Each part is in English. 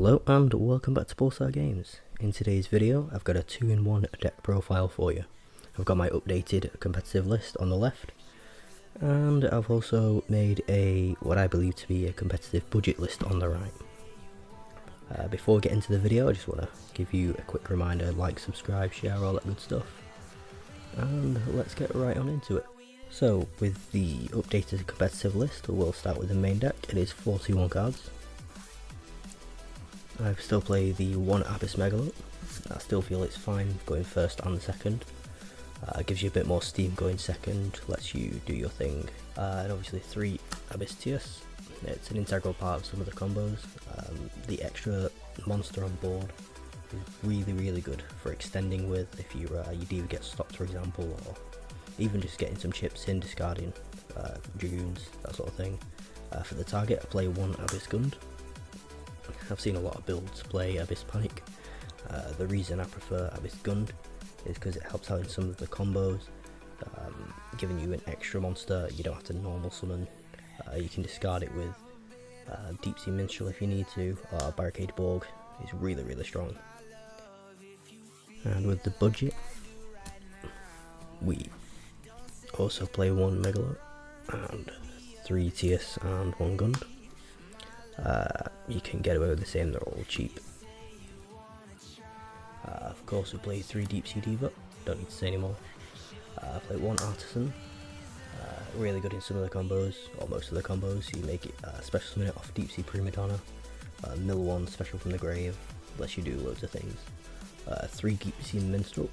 Hello and welcome back to Pulsar Games. In today's video I've got a 2-in-1 deck profile for you. I've got my updated competitive list on the left, and I've also made what I believe to be a competitive budget list on the right. Before we get into the video, I just want to give you a quick reminder: like, subscribe, share, all that good stuff, and let's get right on into it. So with the updated competitive list, we'll start with the main deck. It is 41 cards. I still play the 1 Abyss Megalo. I still feel it's fine going first and second. Gives you a bit more steam going second, lets you do your thing. And obviously 3 Abyss Tiers. It's an integral part of some of the combos. The extra monster on board is really good for extending with if your diva gets stopped, for example, or even just getting some chips in, discarding Dragoons, that sort of thing. For the target, I play 1 Abyss Gund. I've seen a lot of builds play Abyss Panic. The reason I prefer Abyss Gund is because it helps out in some of the combos, giving you an extra monster. You don't have to normal summon. You can discard it with Deep Sea Minstrel if you need to, or Barricade Borg is really strong. And with the budget, we also play 1 Megalo and 3 Tiers and 1 Gund. You can get away with the same, they're all cheap. Of course we play 3 Deep Sea Diva, don't need to say anymore. I play 1 Artisan, really good in some of the combos, or most of the combos. You make it special summon it off Deep Sea Prima Donna, mill 1 special from the grave, lets you do loads of things. 3 Deep Sea Minstrel,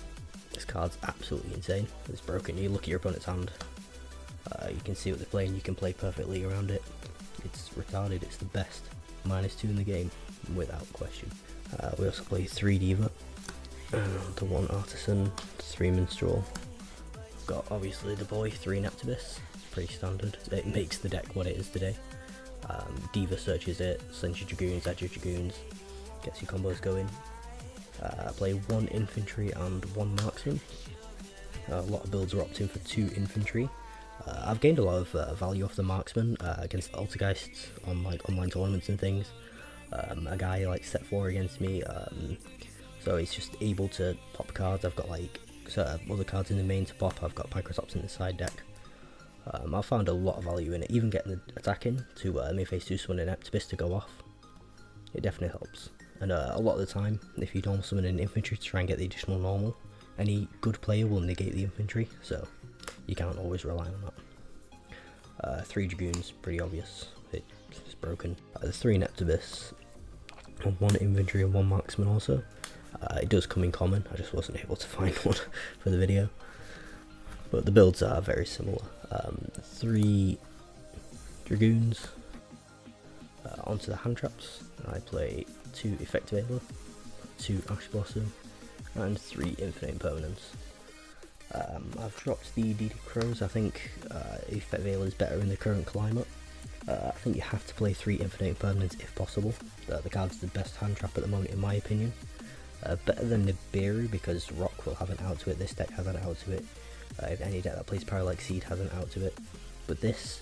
this card's absolutely insane, it's broken. You look at your opponent's hand, you can see what they're playing, you can play perfectly around it. It's retarded, it's the best -2 in the game, without question. We also play 3 Diva, and the 1 Artisan, 3 Minstrel. Got obviously the boy, 3 Neptibus, pretty standard. It makes the deck what it is today. Diva searches it, sends your Dragoons, adds your Dragoons, gets your combos going. I play 1 Infantry and 1 Marksman. A lot of builds are opting for 2 Infantry. I've gained a lot of value off the Marksman against Altergeists on like online tournaments and things. A guy like set 4 against me, so he's just able to pop cards. I've got like other cards in the main to pop. I've got Picrotops in the side deck. I found a lot of value in it, even getting the attack in to main phase 2 summon an Neptibus to go off. It definitely helps. And a lot of the time, if you normal summon an infantry to try and get the additional normal, any good player will negate the infantry, so you can't always rely on that. 3 Dragoons, pretty obvious, it's broken. There's 3 Neptibus, 1 Infantry and 1 Marksman also. It does come in common, I just wasn't able to find one for the video. But the builds are very similar. 3 Dragoons. Onto the hand traps, I play 2 Effective Ailer, 2 Ash Blossom, and 3 Infinite Impermanence. I've dropped the DD Crows. I think Effect Veil is better in the current climate. I think you have to play 3 Infinite Impermanence if possible. The card's the best hand trap at the moment in my opinion. Better than Nibiru because Rock will have an out to it, this deck has an out to it. If any deck that plays Parallax Seed has an out to it. But this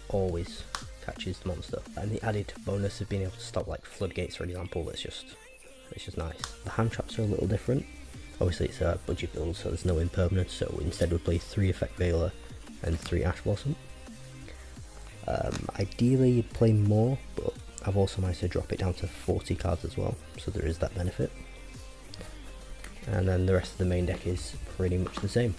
always catches the monster. And the added bonus of being able to stop like Floodgates, for example, it's just nice. The hand traps are a little different. Obviously it's a budget build, so there's no impermanence, so instead we'll play 3 Effect Veiler and 3 Ash Blossom. Ideally you'd play more, but I've also managed to drop it down to 40 cards as well, so there is that benefit. And then the rest of the main deck is pretty much the same.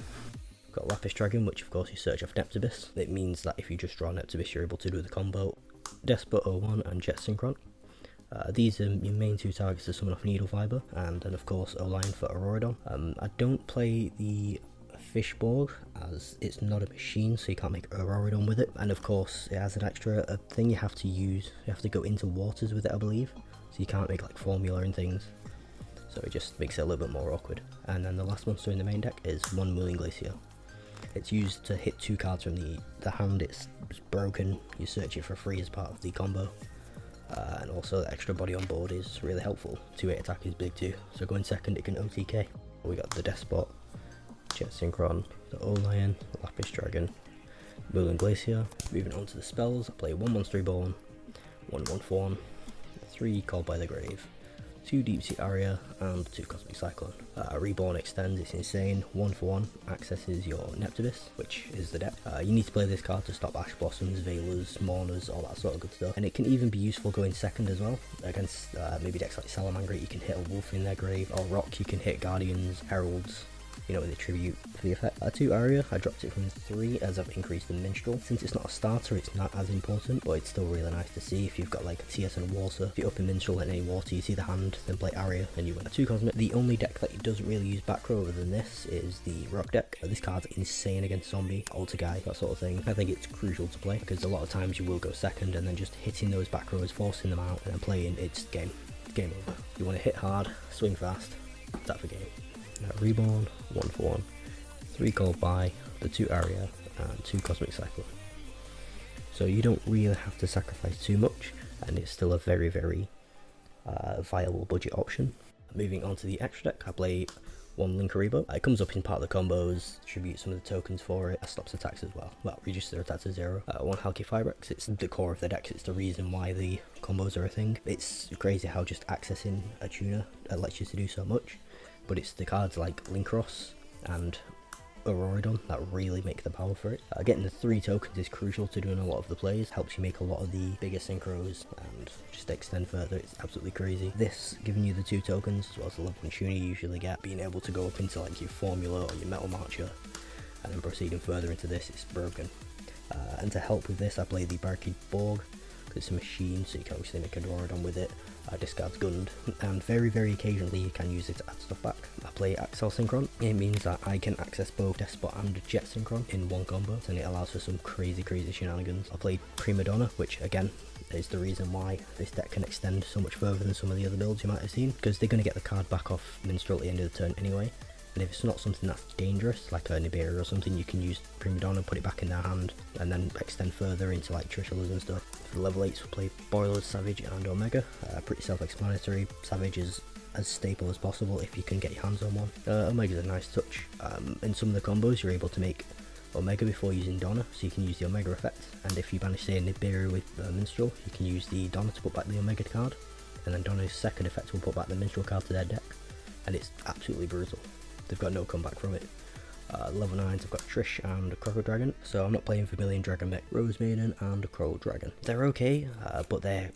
We've got Lapis Dragon, which of course you search off Neptibus. It means that if you just draw Neptibus you're able to do the combo. Despot 01 and Jet Synchron. These are your main 2 targets to summon off Needle Fiber, and then of course O-Lion for Auroradon. I don't play the Fishborg as it's not a machine, so you can't make Auroradon with it, and of course it has an extra thing you have to use. You have to go into waters with it, I believe, so you can't make like formula and things, so it just makes it a little bit more awkward. And then the last monster in the main deck is 1 Mooling Glacier. It's used to hit 2 cards from the hand. It's broken, you search it for free as part of the combo. And also the extra body on board is really helpful. 2-8 attack is big too, so going second it can OTK. We got the Despot, Jet Synchron, the O-Lion, Lapis Dragon, Mooling Glacier. Moving on to the spells, I play 1 Monster Reborn, 1 Fawn, 3 Called by the Grave, 2 Deep Sea Aria, and 2 Cosmic Cyclone. Reborn extends, it's insane. 1 for 1, accesses your Neptibus, which is the deck. You need to play this card to stop Ash Blossoms, Veilers, Mourners, all that sort of good stuff. And it can even be useful going second as well. Against maybe decks like Salamander, you can hit a Wolf in their grave, or Rock, you can hit Guardians, Heralds, you know, with the tribute for the effect. 2 Aria, I dropped it from 3 as I've increased the Minstrel. Since it's not a starter, it's not as important, but it's still really nice to see if you've got like a TS and a Water. If you're up in Minstrel and any Water, you see the hand, then play Aria, and you win. 2 Cosmic. The only deck that doesn't really use back row other than this is the Rock deck. This card's insane against Zombie, Alter Guy, that sort of thing. I think it's crucial to play, because a lot of times you will go second, and then just hitting those back rows, forcing them out, and then playing, it's game over. You want to hit hard, swing fast, that's the game. Reborn, 1 for 1. 3 Called by, the 2 Aria, and 2 Cosmic Cyclone. So you don't really have to sacrifice too much, and it's still a very, very viable budget option. Moving on to the extra deck, I play 1 Linkuriboh. It comes up in part of the combos, tribute some of the tokens for it, stops attacks as well. Well, reduces their attack to 0. 1 Halki Firex, it's the core of the deck, it's the reason why the combos are a thing. It's crazy how just accessing a tuner lets you to do so much, but it's the cards like Linkross and Auroradon that really make the power for it. Getting the 3 tokens is crucial to doing a lot of the plays, helps you make a lot of the bigger synchros and just extend further. It's absolutely crazy. This giving you the 2 tokens as well as the level 1 tuner you usually get, being able to go up into like your Formula or your Metal Marcher and then proceeding further into this, it's broken. And to help with this, I play the Barricade Borg, because it's a machine, so you can obviously make a Auroradon with it. Discards Gund, and very, very occasionally you can use it to add stuff back. I play Axel Synchron. It means that I can access both Despot and Jet Synchron in one combo, and it allows for some crazy shenanigans. I played Prima Donna, which again is the reason why this deck can extend so much further than some of the other builds you might have seen, because they're going to get the card back off Minstrel at the end of the turn anyway. And if it's not something that's dangerous, like a Nibiru or something, you can use Prima Donna, put it back in their hand, and then extend further into like Trishalas and stuff. For level 8s, we play Boilers, Savage, and Omega. Pretty self-explanatory. Savage is as staple as possible if you can get your hands on one. Omega's a nice touch. In some of the combos, you're able to make Omega before using Donna, so you can use the Omega effect. And if you banish, say, a Nibiru with Minstrel, you can use the Donna to put back the Omega card, and then Donna's second effect will put back the Minstrel card to their deck, and it's absolutely brutal. They've got no comeback from it. Level 9s, I've got Trish and a Crocodile Dragon, so I'm not playing Vermilion Dragon Mech, Rose Maiden and a Coral Dragon. They're okay, but they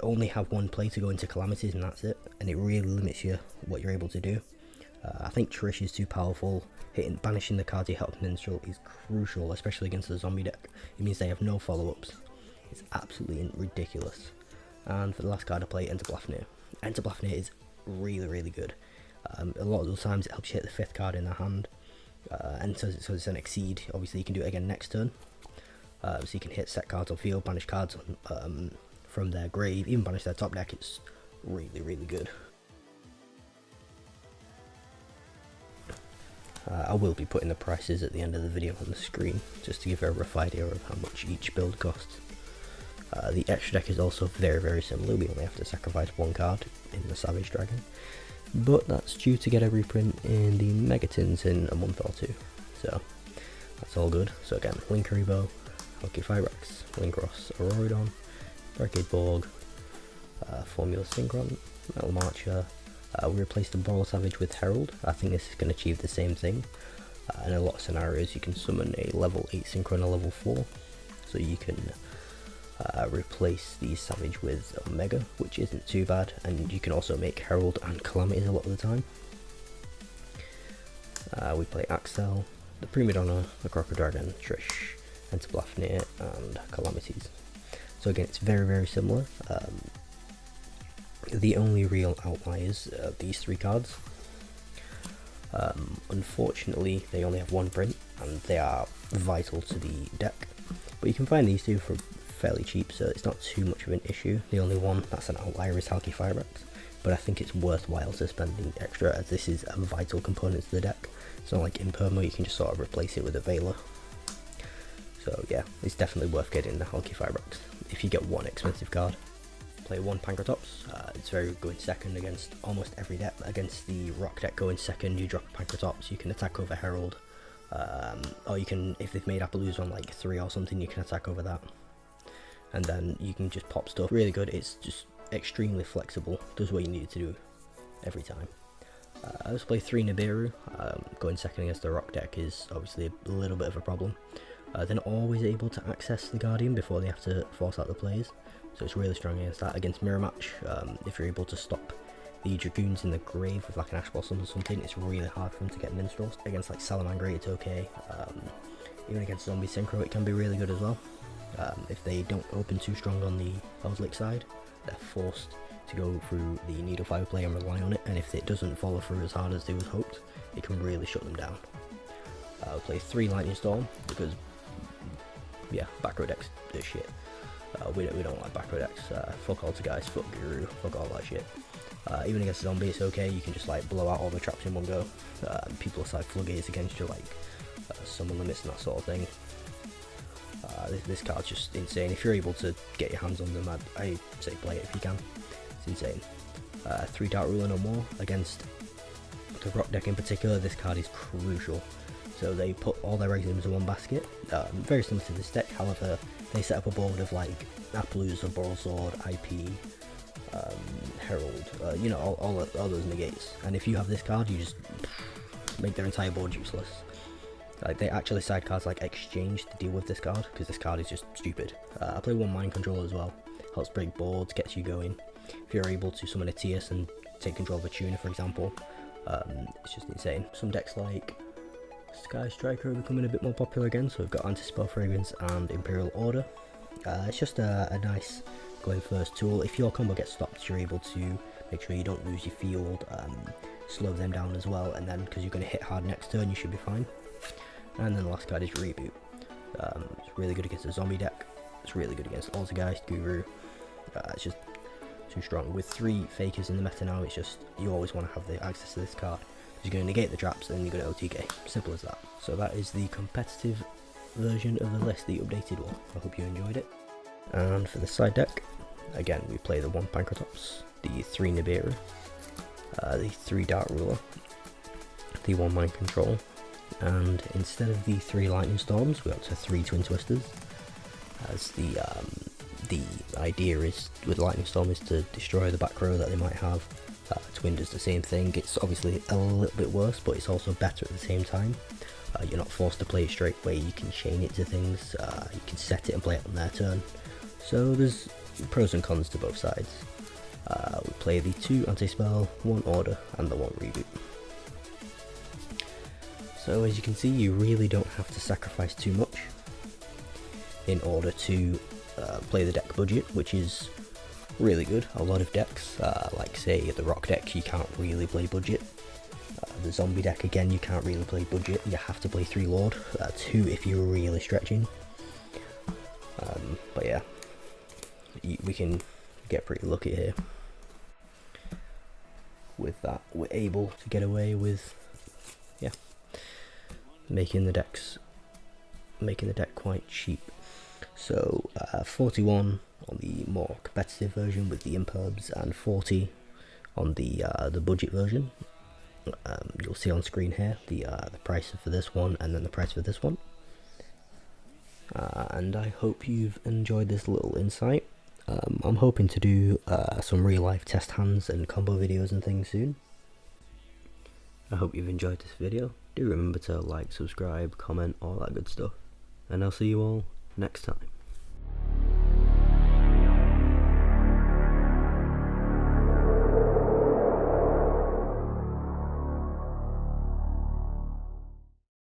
only have 1 play to go into Calamities, and that's it, and it really limits you what you're able to do. I think Trish is too powerful. Banishing the cards you help Minstrel is crucial, especially against the zombie deck. It means they have no follow-ups. It's absolutely ridiculous. And for the last card I play, Enter Blafnir. Enter Blafnir is really, really good. A lot of the times it helps you hit the 5th card in the hand, and so it's an exceed. Obviously you can do it again next turn, so you can hit set cards on field, banish cards from their grave, even banish their top deck. It's really, really good. I will be putting the prices at the end of the video on the screen, just to give a rough idea of how much each build costs. The extra deck is also very, very similar. We only have to sacrifice 1 card in the Savage Dragon, but that's due to get a reprint in the Megatins in a month or 2, so that's all good. So again, Linkuriboh, Halki Firex, Linkross, Auroradon, Barricade Borg, Formula Synchron, Metal Marcher. We replaced the Boral Savage with Herald. I think this is going to achieve the same thing. In a lot of scenarios you can summon a level 8 Synchron, a level 4, so you can replace the Savage with Omega, which isn't too bad, and you can also make Herald and Calamities a lot of the time. We play Axel, the Prima Donna, the Crocodile Dragon, Trish, Enter Blafnir, and Calamities. So again, it's very, very similar. The only real outliers are these 3 cards. Unfortunately, they only have 1 print, and they are vital to the deck, but you can find these 2 for fairly cheap, so it's not too much of an issue. The only one that's an outlier is Halki Firex, but I think it's worthwhile to spend the extra, as this is a vital component to the deck. It's not like in Perma, you can just sort of replace it with a Veiler. So yeah, it's definitely worth getting the Halki Firex if you get 1 expensive card. Play 1 Pancratops. It's very good going second against almost every deck. Against the Rock deck going second, you drop a Pancratops, you can attack over Herald, or you can, if they've made Appaloosa on like 3 or something, you can attack over that. and then you can just pop stuff. Really good. It's just extremely flexible, does what you need it to do every time. I also play 3 Nibiru. Going second against the rock deck is obviously a little bit of a problem. They're not always able to access the Guardian before they have to force out the plays, so it's really strong against that. Against Mirror Match, if you're able to stop the Dragoons in the grave with like an Ash Blossom or something, it's really hard for them to get Minstrels. Against like Salamangreat, it's okay. Even against Zombie Synchro, it can be really good as well. If they don't open too strong on the Elslick side, they're forced to go through the Needle Fire play and rely on it, and if it doesn't follow through as hard as they was hoped, it can really shut them down. I'll play 3 Lightning Storm because, yeah, back row decks is shit. We don't like back row decks. Fuck Altergeist, fuck Guru, fuck all that shit. Even against Zombie, it's okay. You can just like blow out all the traps in one go. People aside Floodgates against you, like summon limits and that sort of thing. This card's just insane. If you're able to get your hands on them, I say play it if you can. It's insane. 3 Dark Ruler no more. Against the rock deck in particular, this card is crucial. So they put all their eggs into one basket. Very similar to this deck, however, they set up a board of like Appaloosa, Boral Sword, IP, Herald, you know, all those negates. And if you have this card, you just make their entire board useless. Like, they actually side cards like Exchange to deal with this card, because this card is just stupid. I play 1 Mind Control as well. Helps break boards, gets you going. If you're able to summon a Tierce and take control of a tuner, for example, it's just insane. Some decks like Sky Striker are becoming a bit more popular again, so we've got Anti-Spell Fragrance and Imperial Order. It's just a nice going first tool. If your combo gets stopped, you're able to make sure you don't lose your field, slow them down as well, and then because you're going to hit hard next turn, you should be fine. And then the last card is Reboot. It's really good against the zombie deck. It's really good against Altergeist, Guru. It's just too strong. With 3 Fakers in the meta now, it's just, you always want to have the access to this card. You're going to negate the traps and then you're going to OTK. Simple as that. So that is the competitive version of the list, the updated one. I hope you enjoyed it. And for the side deck, again, we play the 1 Pancratops, the 3 Nibiru, the 3 Dark Ruler, the 1 Mind Control, and instead of the 3 Lightning Storms, we got to 3 Twin Twisters, as the idea is with Lightning Storm is to destroy the back row that they might have. Twin does the same thing. It's obviously a little bit worse, but it's also better at the same time. You're not forced to play it straight away, you can chain it to things, you can set it and play it on their turn. So there's pros and cons to both sides. We play the 2 Anti-Spell, 1 Order, and the 1 Reboot. So as you can see, you really don't have to sacrifice too much in order to play the deck budget, which is really good. A lot of decks, like say the rock deck, you can't really play budget. The zombie deck, again, you can't really play budget. You have to play 3 Lord, 2 if you're really stretching. But yeah, we can get pretty lucky here. With that, we're able to get away with, yeah, making the deck quite cheap. So 41 on the more competitive version with the imperbs, and 40 on the budget version. You'll see on screen here the price for this one and then the price for this one. And I hope you've enjoyed this little insight. I'm hoping to do some real life test hands and combo videos and things soon. I hope you've enjoyed this video. Do remember to like, subscribe, comment, all that good stuff. And I'll see you all next time.